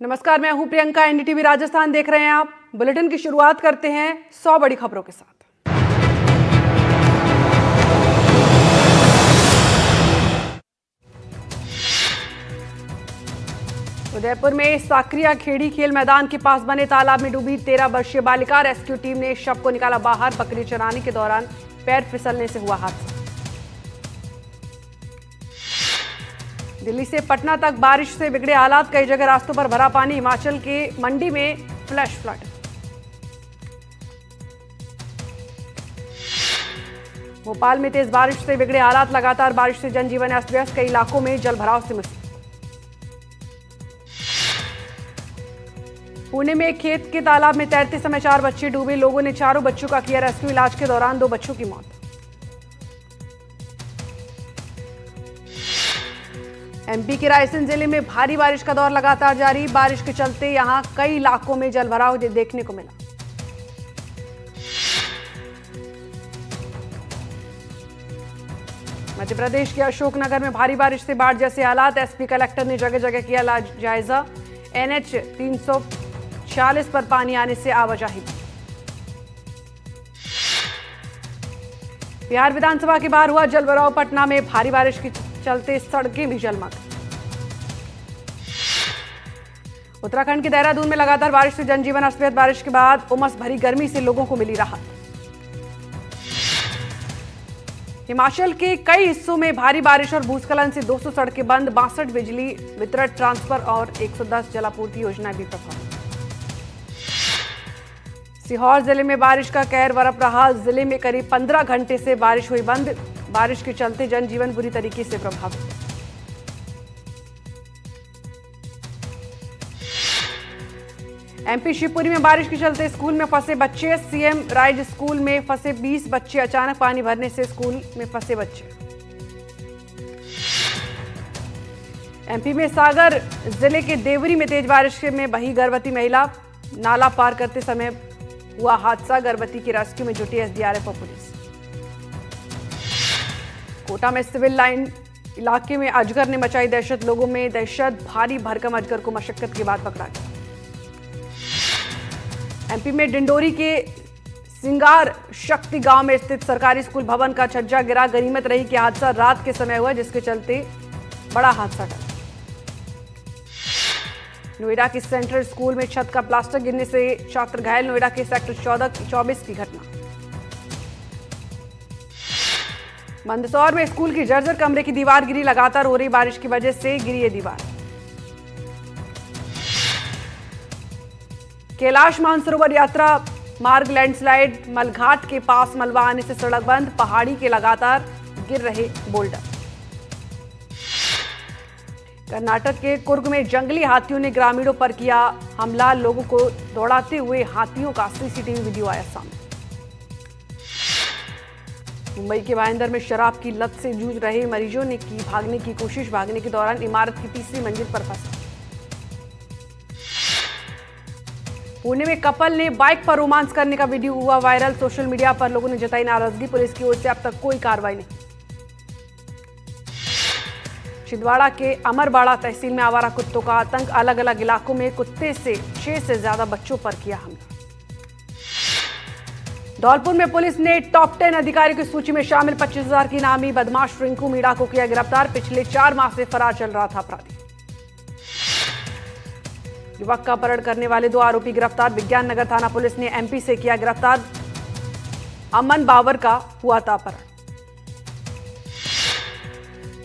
नमस्कार, मैं हूं प्रियंका। एनडीटीवी राजस्थान देख रहे हैं आप। बुलेटिन की शुरुआत करते हैं 100 बड़ी खबरों के साथ। उदयपुर में साकरिया खेड़ी खेल मैदान के पास बने तालाब में डूबी 13 वर्षीय बालिका। रेस्क्यू टीम ने शव को निकाला बाहर। बकरी चराने के दौरान पैर फिसलने से हुआ हादसा। दिल्ली से पटना तक बारिश से बिगड़े हालात। कई जगह रास्तों पर भरा पानी। हिमाचल के मंडी में फ्लैश फ्लड। भोपाल में तेज बारिश से बिगड़े हालात। लगातार बारिश से जनजीवन अस्त व्यस्त। कई इलाकों में जलभराव से मुश्किल। पुणे में एक खेत के तालाब में तैरते समय 4 बच्चे डूबे। लोगों ने चारों बच्चों का किया रेस्क्यू। इलाज के दौरान 2 बच्चों की मौत। एमपी के रायसेन जिले में भारी बारिश का दौर लगातार जारी। बारिश के चलते यहां कई इलाकों में जलभराव देखने को मिला। मध्य प्रदेश के अशोकनगर में भारी बारिश से बाढ़ जैसे हालात। एसपी कलेक्टर ने जगह जगह किया जायजा। एनएच 346 पर पानी आने से आवाजाही। बिहार विधानसभा के बाहर हुआ जलभराव। पटना में भारी बारिश के चलते सड़कें भी जलमग्न। उत्तराखंड के देहरादून में लगातार बारिश से जनजीवन अस्त व्यस्त। बारिश के बाद उमस भरी गर्मी से लोगों को मिली राहत। हिमाचल के कई हिस्सों में भारी बारिश और भूस्खलन से 200 सड़कें बंद। 62 बिजली वितरण ट्रांसफर और 110 जलापूर्ति योजनाएं भी प्रभावित। सीहोर जिले में बारिश का कहर बरप रहा। जिले में करीब 15 घंटे से बारिश हुई बंद। बारिश के चलते जनजीवन बुरी तरीके से प्रभावित। एमपी शिवपुरी में बारिश के चलते स्कूल में फंसे बच्चे। सीएम राइज स्कूल में फंसे 20 बच्चे। अचानक पानी भरने से स्कूल में फंसे बच्चे। एमपी में सागर जिले के देवरी में तेज बारिश में बही गर्भवती महिला। नाला पार करते समय हुआ हादसा। गर्भवती की रेस्क्यू में जुटी एसडीआरएफ और पुलिस। कोटा में सिविल लाइन इलाके में अजगर ने मचाई दहशत। लोगों में दहशत। भारी भरकम अजगर को मशक्कत के बाद पकड़ा गया। एमपी में डिंडोरी के सिंगार शक्ति गांव में स्थित सरकारी स्कूल भवन का छज्जा गिरा। गनीमत रही कि हादसा रात के समय हुआ, जिसके चलते बड़ा हादसा टला। नोएडा के सेंट्रल स्कूल में छत का प्लास्टर गिरने से छात्र घायल। नोएडा के सेक्टर 14-24 की घटना। मंदसौर में स्कूल की जर्जर कमरे की दीवार गिरी। लगातार हो रही बारिश की वजह से गिरी ये दीवार। कैलाश मानसरोवर यात्रा मार्ग लैंडस्लाइड। मलघाट के पास मलबा आने से सड़क बंद। पहाड़ी के लगातार गिर रहे बोल्डर। कर्नाटक के कुर्ग में जंगली हाथियों ने ग्रामीणों पर किया हमला। लोगों को दौड़ाते हुए हाथियों का सीसीटीवी वीडियो आया सामने। मुंबई के भाईंदर में शराब की लत से जूझ रहे मरीजों ने की भागने की कोशिश। भागने के दौरान इमारत की 3री मंजिल पर फंसा। पुणे में कपल ने बाइक पर रोमांस करने का वीडियो हुआ वायरल। सोशल मीडिया पर लोगों ने जताई नाराजगी। पुलिस की ओर से अब तक कोई कार्रवाई नहीं। छिंदवाड़ा के अमरबाड़ा तहसील में आवारा कुत्तों का आतंक। अलग अलग इलाकों में कुत्ते से 6 से ज्यादा बच्चों पर किया हमला। धौलपुर में पुलिस ने टॉप 10 अधिकारियों की सूची में शामिल 25,000 की नामी बदमाश रिंकू मीणा को किया गिरफ्तार। पिछले 4 माह से फरार चल रहा था अपराधी। युवक का अपहरण करने वाले 2 आरोपी गिरफ्तार। विज्ञान नगर थाना पुलिस ने एमपी से किया गिरफ्तार। अमन बावर का हुआ था अपहरण।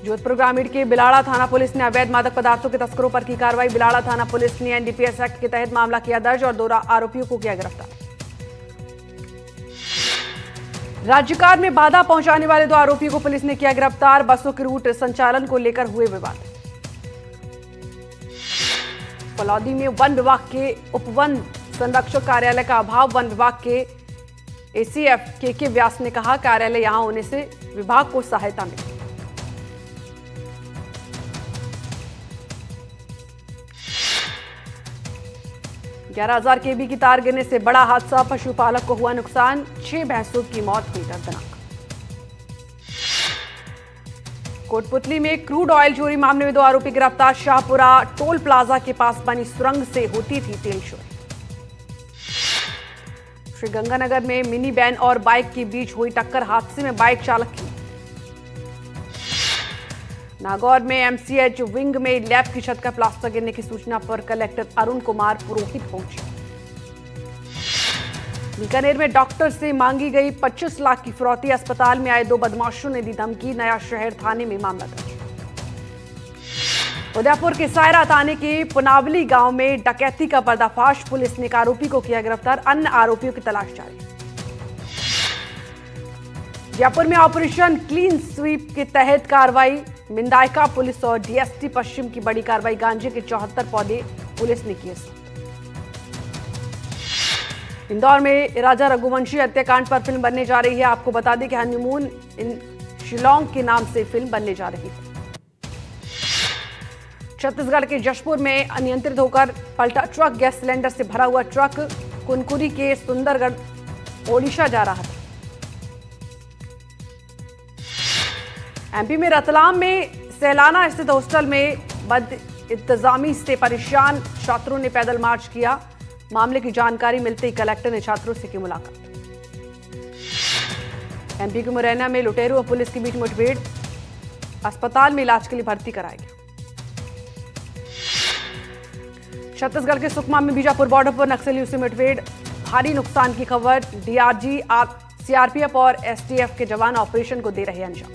जोधपुर ग्रामीण के बिलाड़ा थाना पुलिस ने अवैध मादक पदार्थों के तस्करों पर की कार्रवाई। बिलाड़ा थाना पुलिस ने एनडीपीएस एक्ट के तहत मामला किया दर्ज और 2 आरोपियों को किया गिरफ्तार। राज्यकार में बाधा पहुंचाने वाले 2 आरोपियों को पुलिस ने किया गिरफ्तार। बसों के रूट संचालन को लेकर हुए विवाद। फलौदी में वन विभाग के उपवन संरक्षक कार्यालय का अभाव। वन विभाग के एसीएफ के व्यास ने कहा कार्यालय यहां होने से विभाग को सहायता मिली। ग्यारह 11,000 केबी की तार गिरने से बड़ा हादसा। पशुपालक को हुआ नुकसान। 6 भैंसों की मौत हुई दर्दनाक। कोटपुतली में क्रूड ऑयल चोरी मामले में 2 आरोपी गिरफ्तार। शाहपुरा टोल प्लाजा के पास बनी सुरंग से होती थी तेल चोरी। श्रीगंगानगर में मिनी वैन और बाइक के बीच हुई टक्कर, हादसे में बाइक चालक की। नागौर में एमसीएच विंग में लैब की छत का प्लास्टर गिरने की सूचना पर कलेक्टर अरुण कुमार पुरोहित पहुंचे। बीकानेर में डॉक्टर से मांगी गई 25 लाख की फिरौती, अस्पताल में आए 2 बदमाशों ने दी धमकी, नया शहर थाने में मामला दर्ज। उदयपुर के सायरा थाने के पुनावली गांव में डकैती का पर्दाफाश, पुलिस ने एक आरोपी को किया गिरफ्तार, अन्य आरोपियों की तलाश जारी। जयपुर में ऑपरेशन क्लीन स्वीप के तहत कार्रवाई, मिंदायका पुलिस और डीएसटी पश्चिम की बड़ी कार्रवाई, गांजे के 74 पौधे पुलिस ने किए। इंदौर में राजा रघुवंशी हत्याकांड पर फिल्म बनने जा रही है। आपको बता दें कि हनीमून इन शिलोंग के नाम से फिल्म बनने जा रही है। छत्तीसगढ़ के जशपुर में अनियंत्रित होकर पलटा ट्रक, गैस सिलेंडर से भरा हुआ ट्रक कुनकुरी के सुंदरगढ़ ओडिशा जा रहा था। एमपी में रतलाम में सैलाना स्थित हॉस्टल में बद इंतजामी से परेशान छात्रों ने पैदल मार्च किया। मामले की जानकारी मिलते ही कलेक्टर ने छात्रों से की मुलाकात। एमपी के मुरैना में लुटेरों और पुलिस के बीच मुठभेड़, अस्पताल में इलाज के लिए भर्ती कराया गया। छत्तीसगढ़ के सुकमा में बीजापुर बॉर्डर पर नक्सलियों से मुठभेड़, भारी नुकसान की खबर। डीआरजी, सीआरपीएफ और एसटीएफ के जवान ऑपरेशन को दे रहे अंजाम।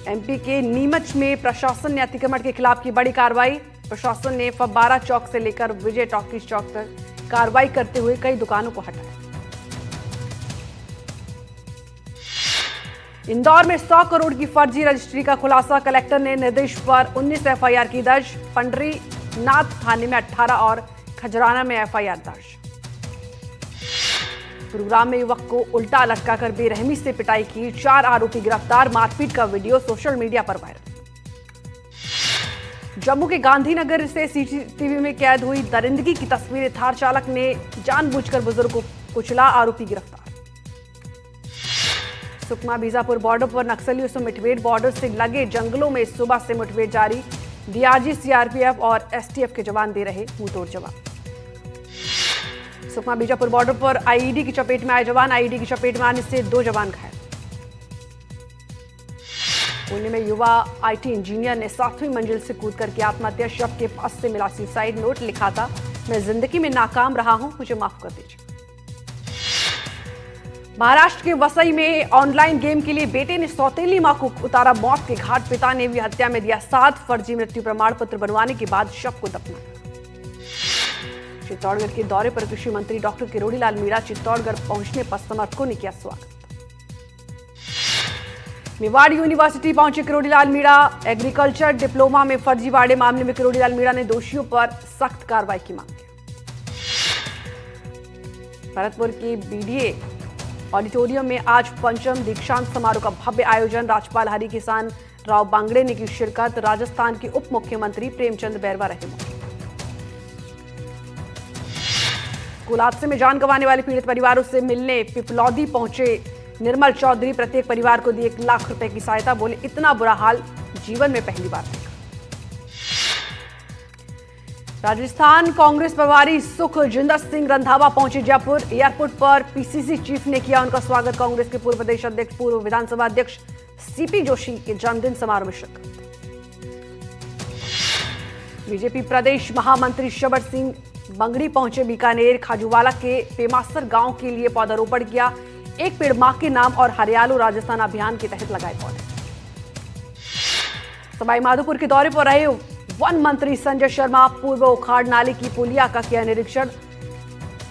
एमपी के नीमच में प्रशासन ने अतिक्रमण के खिलाफ की बड़ी कार्रवाई। प्रशासन ने फब्बारा चौक से लेकर विजय टॉकीज चौक तक कार्रवाई करते हुए कई दुकानों को हटाया। इंदौर में 100 करोड़ की फर्जी रजिस्ट्री का खुलासा, कलेक्टर ने निर्देश पर 19 एफआईआर की दर्ज। पंडरी नाथ थाने में 18 और खजराना में एफआईआर दर्ज। गुरुग्राम में युवक को उल्टा लटकाकर बेरहमी से पिटाई की, 4 आरोपी गिरफ्तार, मारपीट का वीडियो सोशल मीडिया पर वायरल। जम्मू के गांधीनगर से सीसीटीवी में कैद हुई दरिंदगी की तस्वीरें, थार चालक ने जानबूझकर बुजुर्ग को कुचला, आरोपी गिरफ्तार। सुकमा बीजापुर बॉर्डर पर नक्सलियों से मुठभेड़, बॉर्डर से लगे जंगलों में सुबह से मुठभेड़ जारी। डीआरजी, सीआरपीएफ और एसटीएफ के जवान दे रहे मुंहतोड़ जवाब। सुकमा बीजापुर बॉर्डर पर आईईडी की चपेट में आए जवान, आईईडी की चपेट में आने से 2 जवान घायल। पुणे में युवा आईटी इंजीनियर ने 7वीं मंजिल से कूदकर की आत्महत्या, शव के पास से मिला सुसाइड नोट, लिखा था मैं जिंदगी में नाकाम रहा हूं, मुझे माफ कर दीजिए। महाराष्ट्र के वसई में ऑनलाइन गेम के लिए बेटे ने सौतेली मां को उतारा मौत के घाट, पिता ने भी हत्या में दिया साथ, फर्जी मृत्यु प्रमाण पत्र बनवाने के बाद शव को दफनाया। चित्तौड़गढ़ के दौरे पर कृषि मंत्री डॉक्टर किरोड़ी लाल मीणा, चित्तौड़गढ़ पहुंचने पर समर्थकों ने किया स्वागत। मेवाड़ यूनिवर्सिटी पहुंचे किरोड़ी लाल मीणा, एग्रीकल्चर डिप्लोमा में फर्जीवाड़े मामले में किरोड़ी लाल मीणा ने दोषियों पर सख्त कार्रवाई की मांग की। भरतपुर के बीडीए ऑडिटोरियम में आज पंचम दीक्षांत समारोह का भव्य आयोजन, राज्यपाल हरि किसान राव बांगड़े ने की शिरकत, राजस्थान के उप मुख्यमंत्री प्रेमचंद बैरवा रहे मौजूद। स्कूल हादसे में जान गंवाने वाले पीड़ित परिवारों से मिलने पिपलौदी पहुंचे निर्मल चौधरी, प्रत्येक परिवार को दी 1 लाख रुपए की सहायता, बोले इतना बुरा हाल जीवन में पहली बार देखा। राजस्थान कांग्रेस प्रभारी सुखजिंदर सिंह रंधावा पहुंचे जयपुर, एयरपोर्ट पर पीसीसी चीफ ने किया उनका स्वागत। कांग्रेस के पूर्व प्रदेश अध्यक्ष, पूर्व विधानसभा अध्यक्ष सीपी जोशी के जन्मदिन समारोह में शिरकत। बीजेपी प्रदेश महामंत्री शबर सिंह बंगड़ी पहुंचे बीकानेर, खाजूवाला के पेमासर गांव के लिए पौधारोपण किया, 1 पेड़ मां के नाम और हरियालो राजस्थान अभियान के तहत लगाए पौधे। सवाई माधोपुर के दौरे पर रहे वन मंत्री संजय शर्मा, पूर्व उखाड़ नाले की पुलिया का किया निरीक्षण,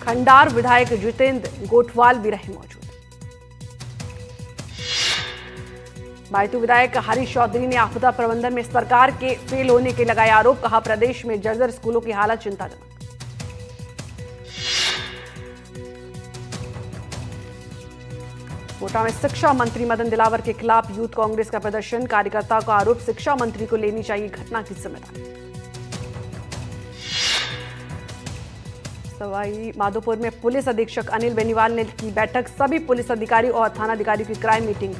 खंडार विधायक जितेंद्र गोठवाल भी रहे मौजूद। बायतू विधायक हरीश चौधरी ने आपदा प्रबंधन में सरकार के फेल होने के लगाए आरोप, कहा प्रदेश में जर्जर स्कूलों की हालत चिंताजनक। कोटा में शिक्षा मंत्री मदन दिलावर के खिलाफ यूथ कांग्रेस का प्रदर्शन, कार्यकर्ताओं का आरोप शिक्षा मंत्री को लेनी चाहिए घटना की जिम्मेदारी। सवाई माधोपुर में पुलिस अधीक्षक अनिल बेनीवाल ने की बैठक, सभी पुलिस अधिकारी और थानाधिकारियों की क्राइम मीटिंग।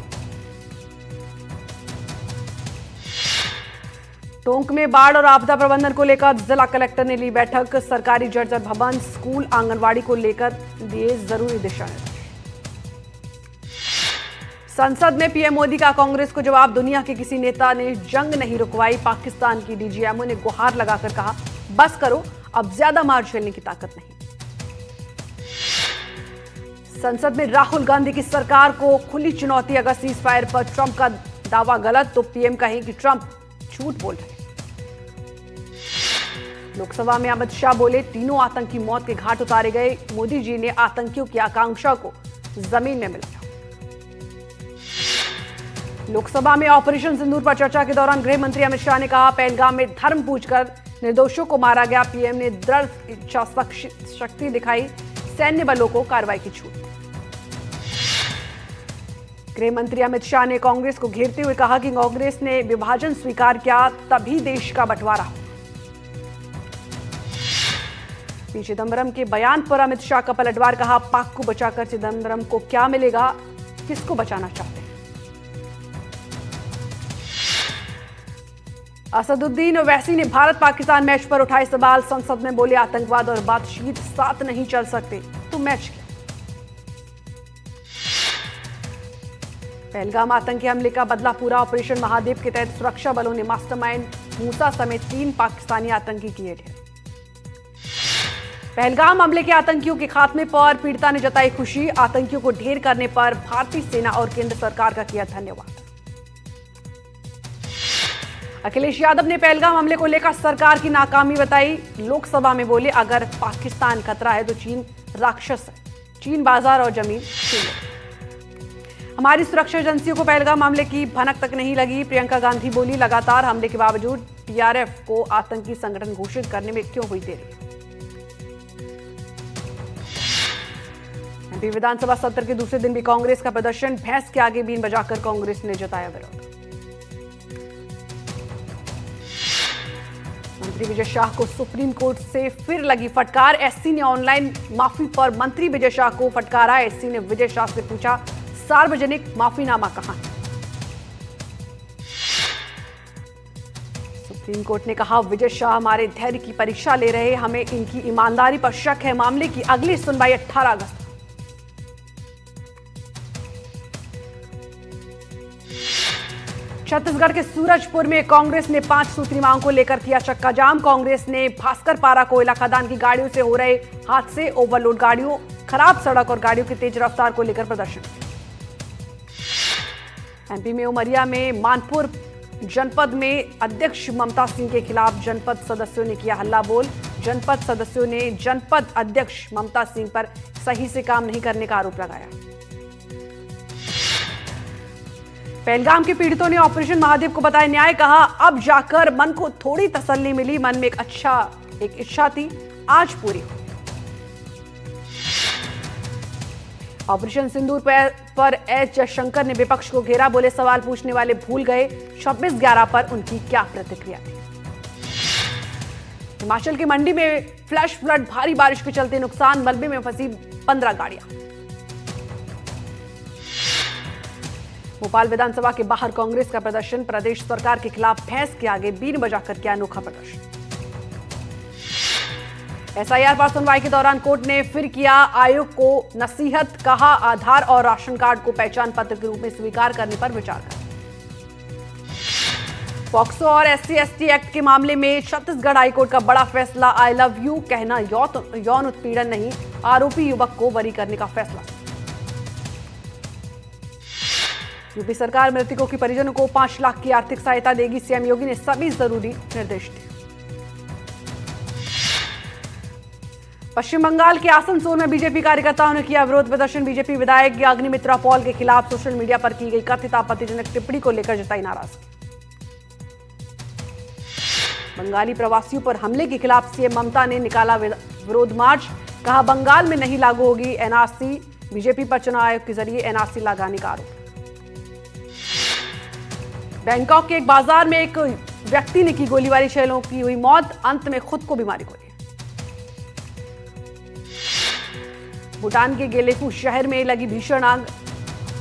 टोंक में बाढ़ और आपदा प्रबंधन को लेकर जिला कलेक्टर ने ली बैठक। सरकारी जर्जर भवन, स्कूल, आंगनवाड़ी को लेकर दिए जरूरी दिशा निर्देश। संसद में पीएम मोदी का कांग्रेस को जवाब। दुनिया के किसी नेता ने जंग नहीं रुकवाई। पाकिस्तान की डीजीएमओ ने गुहार लगाकर कहा, बस करो, अब ज्यादा मार झेलने की ताकत नहीं। संसद में राहुल गांधी की सरकार को खुली चुनौती। अगर सीजफायर पर ट्रंप का दावा गलत तो पीएम कहें कि ट्रंप झूठ बोल रहे। लोकसभा में अमित शाह बोले, तीनों आतंकी मौत के घाट उतारे गए। मोदी जी ने आतंकियों की आकांक्षा को जमीन में मिलाया। लोकसभा में ऑपरेशन सिंदूर पर चर्चा के दौरान गृह मंत्री अमित शाह ने कहा, पहलगाम में धर्म पूछकर निर्दोषों को मारा गया। पीएम ने दृढ़ इच्छा शक्ति दिखाई, सैन्य बलों को कार्रवाई की छूट। गृह मंत्री अमित शाह ने कांग्रेस को घेरते हुए कहा कि कांग्रेस ने विभाजन स्वीकार किया तभी देश का बंटवारा। पी चिदंबरम के बयान पर अमित शाह का पलटवार। कहा, पाक को बचाकर चिदंबरम को क्या मिलेगा, किसको बचाना चाहते हैं। असदुद्दीन ओवैसी ने भारत पाकिस्तान मैच पर उठाए सवाल। संसद में बोले, आतंकवाद और बातचीत साथ नहीं चल सकते, तो मैच क्या। पहलगाम आतंकी हमले का बदला पूरा। ऑपरेशन महादेव के तहत सुरक्षा बलों ने मास्टरमाइंड मूसा समेत 3 पाकिस्तानी आतंकी किए ढेर। पहलगाम हमले के आतंकियों के खात्मे पर पीड़िता ने जताई खुशी। आतंकियों को ढेर करने पर भारतीय सेना और केंद्र सरकार का किया धन्यवाद। अखिलेश यादव ने पहलगाम हमले को लेकर सरकार की नाकामी बताई। लोकसभा में बोले, अगर पाकिस्तान खतरा है तो चीन राक्षस है। चीन बाजार और जमीन छीन ले। हमारी सुरक्षा एजेंसियों को पहलगाम हमले की भनक तक नहीं लगी। प्रियंका गांधी बोली, लगातार हमले के बावजूद टीआरएफ को आतंकी संगठन घोषित करने में क्यों हुई देरी। एमपी विधानसभा सत्र के दूसरे दिन भी कांग्रेस का प्रदर्शन। भैंस के आगे बीन बजाकर कांग्रेस ने जताया विरोध। मंत्री विजय शाह को सुप्रीम कोर्ट से फिर लगी फटकार। एससी ने ऑनलाइन माफी पर मंत्री विजय शाह को फटकारा। एससी ने विजय शाह से पूछा, सार्वजनिक माफीनामा कहां है। सुप्रीम कोर्ट ने कहा, विजय शाह हमारे धैर्य की परीक्षा ले रहे, हमें इनकी ईमानदारी पर शक है। मामले की अगली सुनवाई 18 अगस्त। छत्तीसगढ़ के सूरजपुर में कांग्रेस ने 5 सूत्री मांग को लेकर किया चक्का जाम। कांग्रेस ने भास्कर पारा कोयला खदान की गाड़ियों से हो रहे हादसे, ओवरलोड गाड़ियों, खराब सड़क और गाड़ियों की तेज रफ्तार को लेकर प्रदर्शन किया। एमपी में उमरिया में मानपुर जनपद में अध्यक्ष ममता सिंह के खिलाफ जनपद सदस्यों ने किया हल्ला बोल। जनपद सदस्यों ने जनपद अध्यक्ष ममता सिंह पर सही से काम नहीं करने का आरोप लगाया। पहलगाम के पीड़ितों ने ऑपरेशन महादेव को बताया न्याय। कहा, अब जाकर मन को थोड़ी तसल्ली मिली। मन में एक इच्छा थी, आज पूरी हुई। ऑपरेशन सिंदूर पर एच जयशंकर ने विपक्ष को घेरा। बोले, सवाल पूछने वाले भूल गए 26/11 पर उनकी क्या प्रतिक्रिया थी। हिमाचल के मंडी में फ्लैश फ्लड, भारी बारिश के चलते नुकसान। मलबे में फंसी 15 गाड़ियां। भोपाल विधानसभा के बाहर कांग्रेस का प्रदर्शन। प्रदेश सरकार के खिलाफ भैंस के आगे बीन बजाकर किया अनोखा प्रदर्शन। एसआईआर पर सुनवाई के दौरान कोर्ट ने फिर किया आयोग को नसीहत। कहा, आधार और राशन कार्ड को पहचान पत्र के रूप में स्वीकार करने पर विचार करें। पॉक्सो और SC/ST एक्ट के मामले में छत्तीसगढ़ हाईकोर्ट का बड़ा फैसला। आई लव यू कहना यौन उत्पीड़न नहीं, आरोपी युवक को बरी करने का फैसला। यूपी सरकार मृतकों के परिजनों को 5 लाख की आर्थिक सहायता देगी। सीएम योगी ने सभी जरूरी निर्देश दिए। पश्चिम बंगाल के आसनसोल में बीजेपी कार्यकर्ताओं ने किया विरोध प्रदर्शन। बीजेपी विधायक अग्निमित्रा पॉल के खिलाफ सोशल मीडिया पर की गई कथित आपत्तिजनक टिप्पणी को लेकर जताई नाराजगी। बंगाली प्रवासियों पर हमले के खिलाफ सीएम ममता ने निकाला विरोध मार्च। कहा, बंगाल में नहीं लागू होगी एनआरसी। बीजेपी पर चुनाव आयोग के जरिए एनआरसी लगाने का आरोप। बैंकॉक के एक बाजार में एक व्यक्ति ने की गोलीबारी, 6 लोगों की हुई मौत। अंत में खुद को बीमारी को ली। भूटान के गेलेफू शहर में लगी भीषण आग।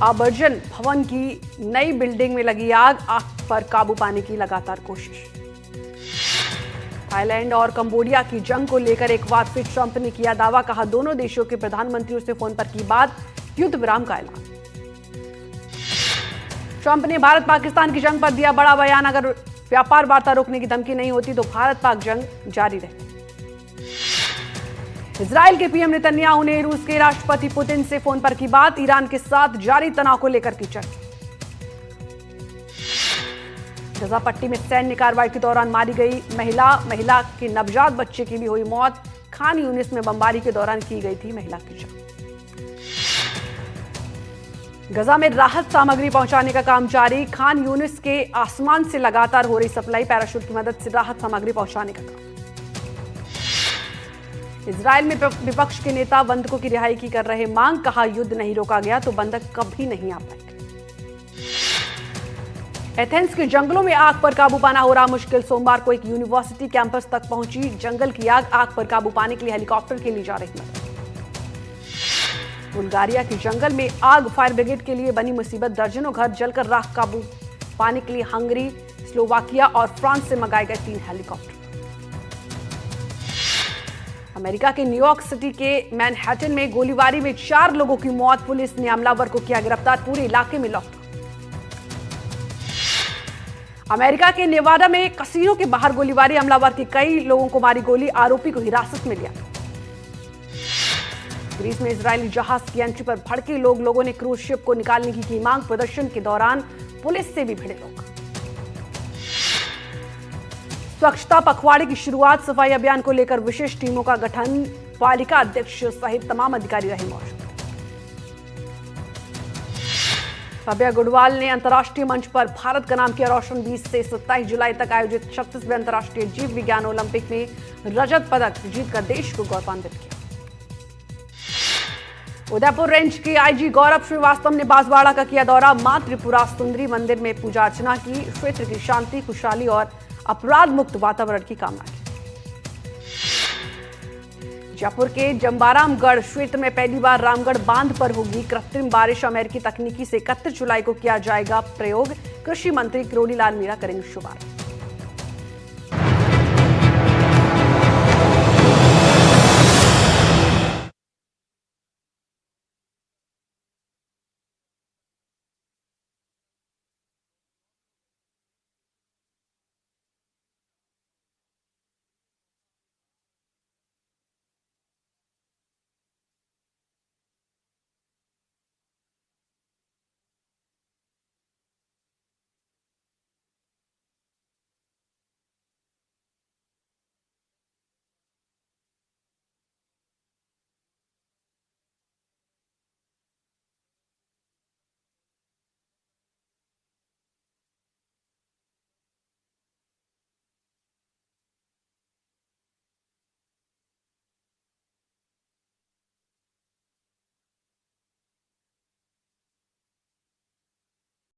आबर्जन भवन की नई बिल्डिंग में लगी आग पर काबू पाने की लगातार कोशिश। थाईलैंड और कंबोडिया की जंग को लेकर एक बार फिर ट्रंप ने किया दावा, कहा दोनों देशों के प्रधानमंत्रियों से फोन पर की बात, युद्ध विराम का ऐलान। ट्रंप ने भारत पाकिस्तान की जंग पर दिया बड़ा बयान, अगर व्यापार वार्ता रोकने की धमकी नहीं होती तो भारत पाक जंग जारी रहे। इजराइल के पीएम नेतन्याहू ने रूस के राष्ट्रपति पुतिन से फोन पर की बात, ईरान के साथ जारी तनाव को लेकर की चर्चा। गजा पट्टी में सैन्य कार्रवाई के दौरान मारी गई महिला के नवजात बच्चे की भी हुई मौत। खान यूनिस में बमबारी के दौरान की गई थी महिला की जान। गजा में राहत सामग्री पहुंचाने का काम जारी, खान यूनिस के आसमान से लगातार हो रही सप्लाई, पैराशूट की मदद से राहत सामग्री पहुंचाने का काम। इजराइल में विपक्ष के नेता बंधकों की रिहाई की कर रहे मांग, कहा युद्ध नहीं रोका गया तो बंधक कभी नहीं आ पाएंगे। एथेंस के जंगलों में आग पर काबू पाना हो रहा मुश्किल, सोमवार को एक यूनिवर्सिटी कैंपस तक पहुंची जंगल की आग पर काबू पाने के लिए हेलीकॉप्टर के लिए जा रही मदद। बुल्गारिया के जंगल में आग, फायर ब्रिगेड के लिए बनी मुसीबत, दर्जनों घर जलकर राख, काबू पाने के लिए हंगरी, स्लोवाकिया और फ्रांस से मंगाए गए 3 हेलीकॉप्टर। अमेरिका के न्यूयॉर्क सिटी के मैनहट्टन में गोलीबारी में 4 लोगों की मौत, पुलिस ने हमलावर को किया गिरफ्तार, पूरे इलाके में लॉकडाउन। अमेरिका के नेवाडा में कसीनो के बाहर गोलीबारी, हमलावर के कई लोगों को मारी गोली, आरोपी को हिरासत में लिया। ग्रीस में इजरायली जहाज की एंट्री पर भड़के लोगों ने क्रूज शिप को निकालने की मांग, प्रदर्शन के दौरान पुलिस से भी भिड़े लोग। स्वच्छता पखवाड़े की शुरुआत, सफाई अभियान को लेकर विशेष टीमों का गठन, पालिका अध्यक्ष सहित तमाम अधिकारी रहे मौजूद। भव्या गुडवाल ने अंतर्राष्ट्रीय मंच पर भारत का नाम किया रोशन, 20 से 27 जुलाई तक आयोजित 36वें अंतर्राष्ट्रीय जीव विज्ञान ओलंपिक में रजत पदक जीतकर देश को गौरवान्वित किया। उदयपुर रेंज के आईजी गौरव श्रीवास्तव ने बांसवाड़ा का किया दौरा, मां त्रिपुरा सुंदरी मंदिर में पूजा अर्चना की, क्षेत्र की शांति, खुशहाली और अपराध मुक्त वातावरण की कामना की। जयपुर के जंबारामगढ़ क्षेत्र में पहली बार रामगढ़ बांध पर होगी कृत्रिम बारिश, अमेरिकी तकनीकी से 31 जुलाई को किया जाएगा प्रयोग, कृषि मंत्री किरोड़ीलाल मीणा करेंगे शुभारंभ।